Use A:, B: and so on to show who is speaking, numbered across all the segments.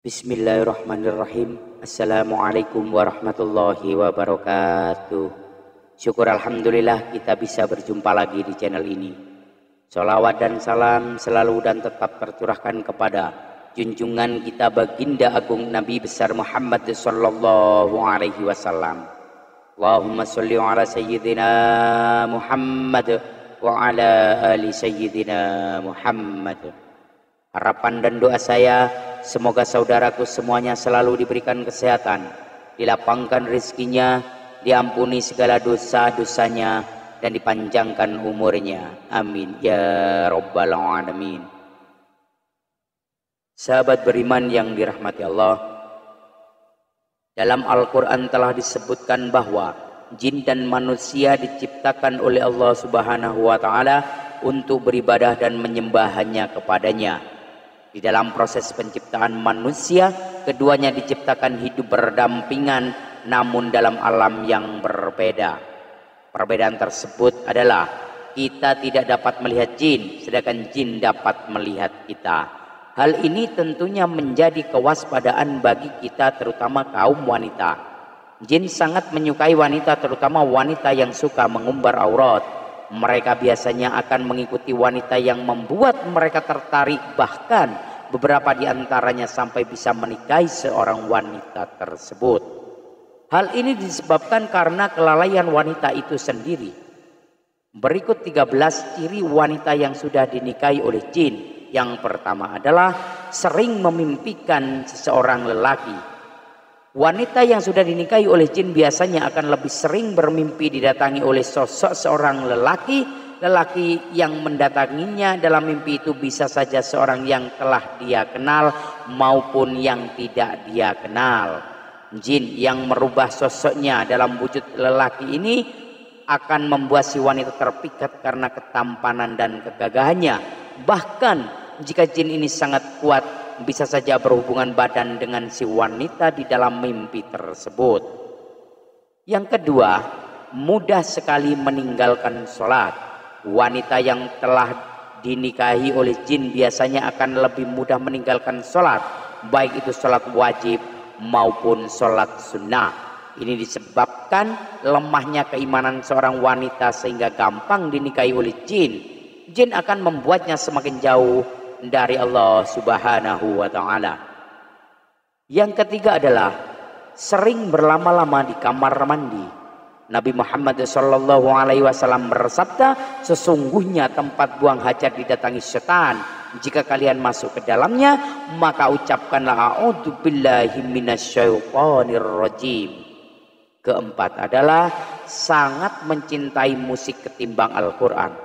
A: Bismillahirrahmanirrahim. Assalamualaikum warahmatullahi wabarakatuh. Syukur alhamdulillah kita bisa berjumpa lagi di channel ini. Sholawat dan salam selalu dan tetap tercurahkan kepada junjungan kita baginda agung Nabi besar Muhammad sallallahu alaihi wasallam. Allahumma sholli ala sayyidina Muhammad wa ala ali sayyidina Muhammad. Harapan dan doa saya, semoga saudaraku semuanya selalu diberikan kesehatan, dilapangkan rezekinya, diampuni segala dosa-dosanya, dan dipanjangkan umurnya. Amin ya rabbal alamin. Sahabat beriman yang dirahmati Allah, dalam Al-Quran telah disebutkan bahwa jin dan manusia diciptakan oleh Allah Subhanahu wa Ta'ala untuk beribadah dan menyembah kepadanya. Di dalam proses penciptaan manusia, keduanya diciptakan hidup berdampingan namun dalam alam yang berbeda. Perbedaan tersebut adalah kita tidak dapat melihat jin, sedangkan jin dapat melihat kita. Hal ini tentunya menjadi kewaspadaan bagi kita, terutama kaum wanita. Jin sangat menyukai wanita, terutama wanita yang suka mengumbar aurat. Mereka biasanya akan mengikuti wanita yang membuat mereka tertarik, bahkan beberapa di antaranya sampai bisa menikahi seorang wanita tersebut. Hal ini disebabkan karena kelalaian wanita itu sendiri. Berikut 13 ciri wanita yang sudah dinikahi oleh jin. Yang pertama adalah sering memimpikan seseorang lelaki. Wanita yang sudah dinikahi oleh jin biasanya akan lebih sering bermimpi didatangi oleh sosok seorang lelaki. Lelaki yang mendatanginya dalam mimpi itu bisa saja seorang yang telah dia kenal maupun yang tidak dia kenal. Jin yang merubah sosoknya dalam wujud lelaki ini akan membuat si wanita terpikat karena ketampanan dan kegagahannya. Bahkan jika jin ini sangat kuat, bisa saja berhubungan badan dengan si wanita di dalam mimpi tersebut. Yang kedua, mudah sekali meninggalkan sholat. Wanita yang telah dinikahi oleh jin biasanya akan lebih mudah meninggalkan sholat, baik itu sholat wajib maupun sholat sunnah. Ini disebabkan lemahnya keimanan seorang wanita sehingga gampang dinikahi oleh jin. Jin akan membuatnya semakin jauh dari Allah Subhanahu wa Ta'ala. Yang ketiga adalah sering berlama-lama di kamar mandi. Nabi Muhammad sallallahu alaihi wasallam bersabda, sesungguhnya tempat buang hajat didatangi setan. Jika kalian masuk ke dalamnya, maka ucapkanlah a'udzubillahi minasyaitonir rajim. Keempat adalah sangat mencintai musik ketimbang Al-Quran.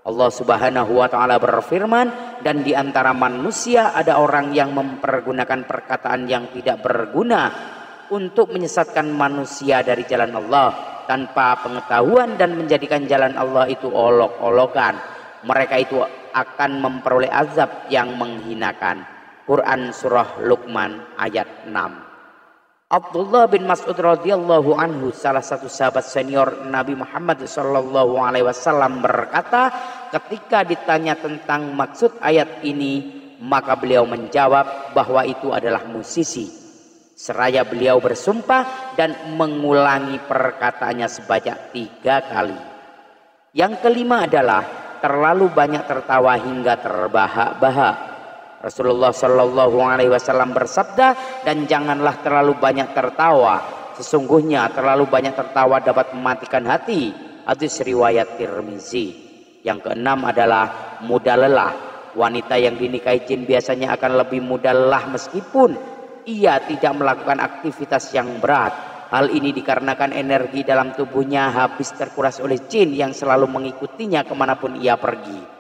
A: Allah Subhanahu wa Ta'ala berfirman, dan di antara manusia ada orang yang mempergunakan perkataan yang tidak berguna untuk menyesatkan manusia dari jalan Allah tanpa pengetahuan dan menjadikan jalan Allah itu olok-olokan. Mereka itu akan memperoleh azab yang menghinakan. Quran surah Luqman ayat 6. Abdullah bin Mas'ud radhiyallahu anhu, salah satu sahabat senior Nabi Muhammad sallallahu alaihi wasallam, berkata, ketika ditanya tentang maksud ayat ini, maka beliau menjawab bahwa itu adalah musisi. Seraya beliau bersumpah dan mengulangi perkataannya sebanyak 3 kali. Yang kelima adalah terlalu banyak tertawa hingga terbahak-bahak. Rasulullah Shallallahu Alaihi Wasallam bersabda, dan janganlah terlalu banyak tertawa. Sesungguhnya terlalu banyak tertawa dapat mematikan hati. Hadis riwayat Tirmizi. Yang keenam adalah mudah lelah. Wanita yang dinikahi jin biasanya akan lebih mudah lelah meskipun ia tidak melakukan aktivitas yang berat. Hal ini dikarenakan energi dalam tubuhnya habis terkuras oleh jin yang selalu mengikutinya kemanapun ia pergi.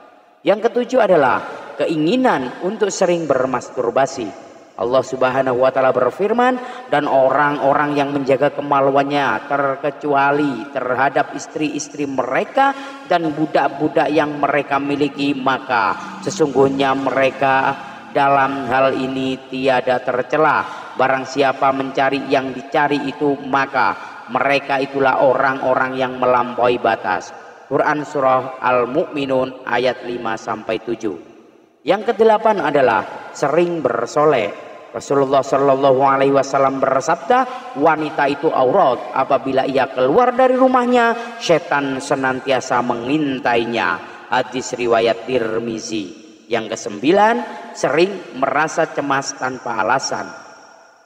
A: Yang ketujuh adalah keinginan untuk sering bermasturbasi. Allah Subhanahu wa Ta'ala berfirman, dan orang-orang yang menjaga kemaluannya terkecuali terhadap istri-istri mereka dan budak-budak yang mereka miliki, maka sesungguhnya mereka dalam hal ini tiada tercela. Barang siapa mencari yang dicari itu, maka mereka itulah orang-orang yang melampaui batas. Quran surah Al-Mu'minun ayat 5-7. Yang kedelapan adalah sering bersoleh. Rasulullah Shallallahu Alaihi Wasallam bersabda, wanita itu aurat. Apabila ia keluar dari rumahnya, setan senantiasa mengintainya. Hadis riwayat Tirmizi. Yang kesembilan, sering merasa cemas tanpa alasan.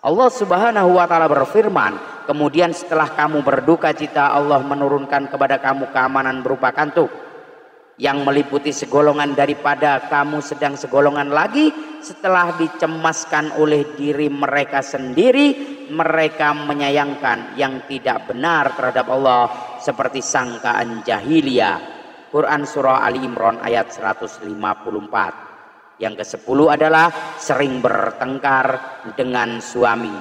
A: Allah Subhanahu wa Ta'ala berfirman, kemudian setelah kamu berduka cita, Allah menurunkan kepada kamu keamanan berupa kantuk yang meliputi segolongan daripada kamu sedang segolongan lagi. Setelah dicemaskan oleh diri mereka sendiri, mereka menyayangkan yang tidak benar terhadap Allah seperti sangkaan jahiliyah. Quran surah Ali Imran ayat 154. Yang ke-10 adalah sering bertengkar dengan suami.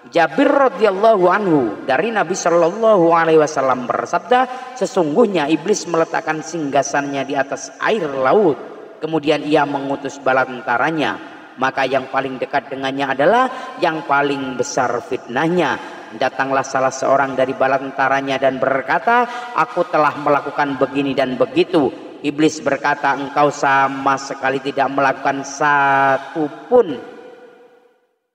A: Jabir radhiyallahu anhu dari Nabi Shallallahu Alaihi Wasallam bersabda, sesungguhnya iblis meletakkan singgasannya di atas air laut, kemudian ia mengutus bala tentaranya, maka yang paling dekat dengannya adalah yang paling besar fitnahnya. Datanglah salah seorang dari bala tentaranya dan berkata, aku telah melakukan begini dan begitu. Iblis berkata, engkau sama sekali tidak melakukan satu pun.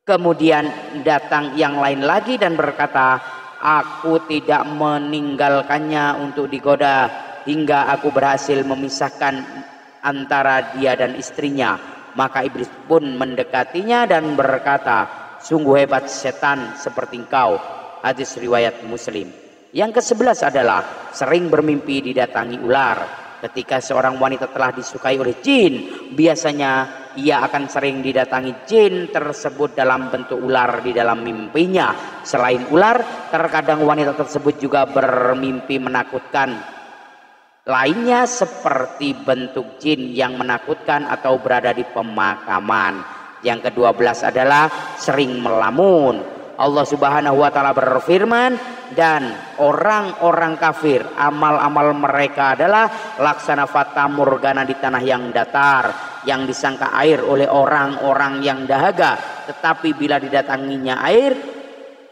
A: Kemudian datang yang lain lagi dan berkata, aku tidak meninggalkannya untuk digoda hingga aku berhasil memisahkan antara dia dan istrinya. Maka iblis pun mendekatinya dan berkata, sungguh hebat setan seperti engkau. Hadis riwayat Muslim. Yang ke-11 adalah sering bermimpi didatangi ular. Ketika seorang wanita telah disukai oleh jin, biasanya ia akan sering didatangi jin tersebut dalam bentuk ular di dalam mimpinya. Selain ular, terkadang wanita tersebut juga bermimpi menakutkan lainnya seperti bentuk jin yang menakutkan atau berada di pemakaman. Yang ke-12 adalah sering melamun. Allah Subhanahu wa Ta'ala berfirman, dan orang-orang kafir amal-amal mereka adalah laksana fata morgana di tanah yang datar, yang disangka air oleh orang-orang yang dahaga, tetapi bila didatanginya air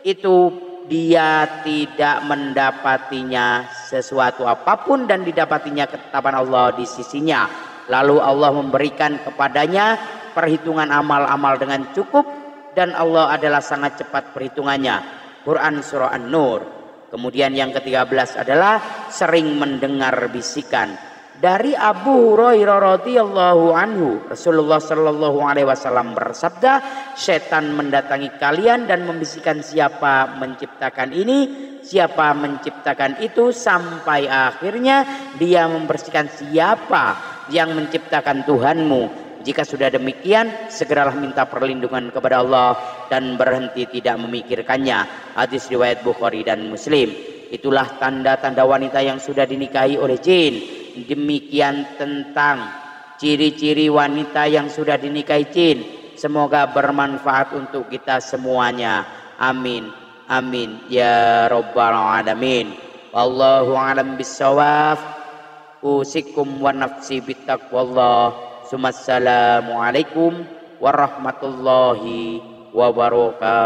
A: itu dia tidak mendapatinya sesuatu apapun dan didapatinya ketetapan Allah di sisinya. Lalu Allah memberikan kepadanya perhitungan amal-amal dengan cukup, dan Allah adalah sangat cepat perhitungannya. Quran surah An-Nur. Kemudian yang ke-13 adalah sering mendengar bisikan. Dari Abu Hurairah radhiyallahu anhu, Rasulullah Shallallahu Alaihi Wasallam bersabda, setan mendatangi kalian dan membisikkan siapa menciptakan ini, siapa menciptakan itu, sampai akhirnya dia membersihkan siapa yang menciptakan Tuhanmu. Jika sudah demikian, segeralah minta perlindungan kepada Allah dan berhenti tidak memikirkannya. Hadis riwayat Bukhari dan Muslim. Itulah tanda-tanda wanita yang sudah dinikahi oleh jin. Demikian tentang ciri-ciri wanita yang sudah dinikahi jin. Semoga bermanfaat untuk kita semuanya. Amin. Amin ya rabbal alamin. Wallahu a'lam bissawab. Usikum wa nafsi bittaqwallah. Assalamualaikum warahmatullahi wabarakatuh.